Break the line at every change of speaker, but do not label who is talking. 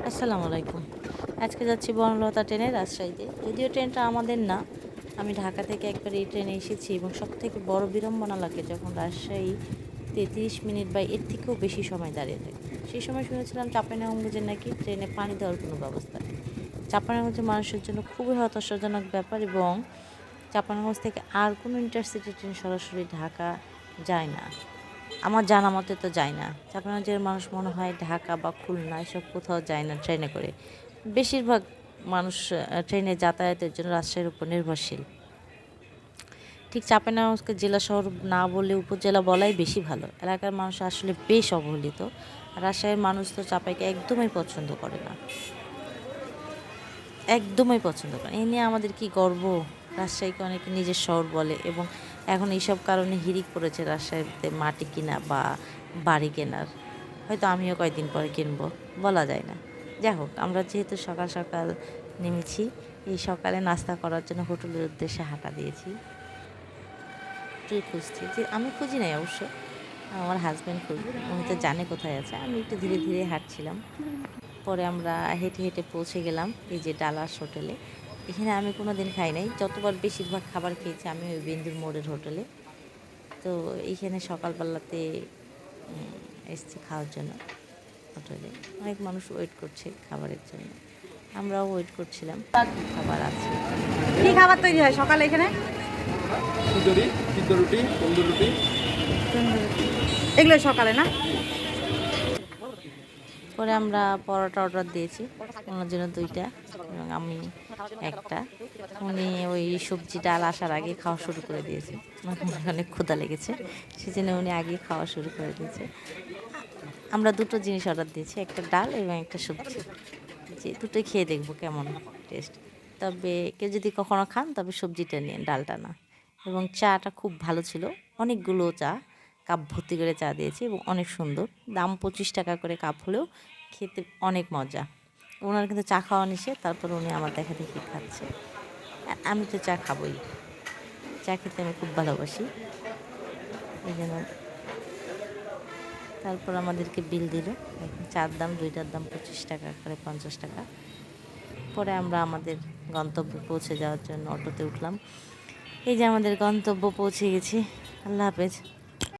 আসসালামু আলাইকুম। আজকে যাচ্ছি বনলতা ট্রেনে রাজশাহীতে। যদিও ট্রেনটা আমাদের না, আমি ঢাকা থেকে একবার এই ট্রেনে এসেছি এবং সবথেকে বড় বিড়ম্বনা লাগে যখন রাজশাহীতে 30 মিনিট বা এর থেকেও বেশি সময় দাঁড়িয়ে থাকি। সেই সময় শুনেছিলাম চাঁপাইনবাবগঞ্জে নাকি ট্রেনে পানি দেওয়ার কোনো ব্যবস্থা নেই। চাঁপাইনবাবগঞ্জের মানুষের জন্য খুবই হতাশাজনক ব্যাপার এবং চাঁপাইনবাবগঞ্জ থেকে আর কোনো ইন্টারসিটি ট্রেন সরাসরি ঢাকা যায় না। আমার জানা মতে তো যায় না। চাঁপাইনবাবগঞ্জের মানুষ মনে হয় ঢাকা বা খুলনা এসব কোথাও যায় না ট্রেনে করে। বেশিরভাগ মানুষ ট্রেনে যাতায়াতের জন্য রাজশাহীর উপর নির্ভরশীল। ঠিক চাঁপাইনবাবগঞ্জকে জেলা শহর না বলে উপজেলা বলাই বেশি ভালো। এলাকার মানুষ আসলে বেশ অবহেলিত। রাজশাহীর মানুষ তো চাঁপাইকে একদমই পছন্দ করে না, একদমই পছন্দ করে। এ নিয়ে আমাদের কি গর্ব! রাজশাহীকে অনেকে নিজের শহর বলে এবং এখন এইসব কারণে হিড়িক পড়েছে রাজশাহীতে মাটি কিনা বা বাড়ি কেনার। হয়তো আমিও কয়েকদিন পরে কিনবো, বলা যায় না। যাই হোক, আমরা যেহেতু সকাল সকাল নেমেছি, এই সকালে নাস্তা করার জন্য হোটেলের উদ্দেশ্যে হাঁটা দিয়েছি। হোটেল খুঁজছি, যে আমি খুঁজি নাই অবশ্য, আমার হাজব্যান্ড খুঁজবে, উনি তো জানে কোথায় আছে। আমি একটু ধীরে ধীরে হাঁটছিলাম। পরে আমরা হেঁটে হেঁটে পৌঁছে গেলাম এই যে ডালাস হোটেলে। এখানে আমি কোনো দিন খাই নাই, যতবার বেশিরভাগ খাবার খেয়েছি আমি ওই বিন্দুর মোড়ের হোটেলে। তো এইখানে সকালবেলাতে এসছি খাওয়ার জন্য হোটেলে। অনেক মানুষ ওয়েট করছে খাবারের জন্য, আমরাও ওয়েট করছিলাম। খাবার আছে।
কি খাবার তৈরি হয় সকালে এখানে?
খিচুড়ি, সিদ্ধ রুটি, তন্দুর রুটি।
এগুলো সকালে না?
পরে আমরা পরোটা অর্ডার দিয়েছি, ওনার জন্য 2টা এবং আমি একটা। উনি ওই সবজি ডাল আসার আগে খাওয়া শুরু করে দিয়েছে। ওনার অনেক ক্ষুধা লেগেছে, সেজন্য উনি আগে খাওয়া শুরু করে দিয়েছে। আমরা 2টো জিনিস অর্ডার দিয়েছি, একটা ডাল এবং একটা সবজি। যে দুটোই খেয়ে দেখবো কেমন টেস্ট। তবে কেউ যদি কখনো খান তবে সবজিটা নিন, ডালটা না। এবং চাটা খুব ভালো ছিল, অনেকগুলো চা, কাপ ভর্তি করে চা দিয়েছি এবং অনেক সুন্দর। দাম 25 টাকা করে কাপ হলেও খেতে অনেক মজা। ওনার কিন্তু চা খাওয়া নিষেধ, তারপর উনি আমার দেখা দেখি খাচ্ছে। আর আমি তো চা খাবই, চা খেতে আমি খুব ভালোবাসি, এই জন্য। তারপর আমাদেরকে বিল দিল। চার দাম, 2টার দাম 25 টাকা করে, 50 টাকা। পরে আমরা আমাদের গন্তব্যে পৌঁছে যাওয়ার জন্য অটোতে উঠলাম। এই যে আমাদের গন্তব্য, পৌঁছে গেছি। আল্লাহ হাফেজ।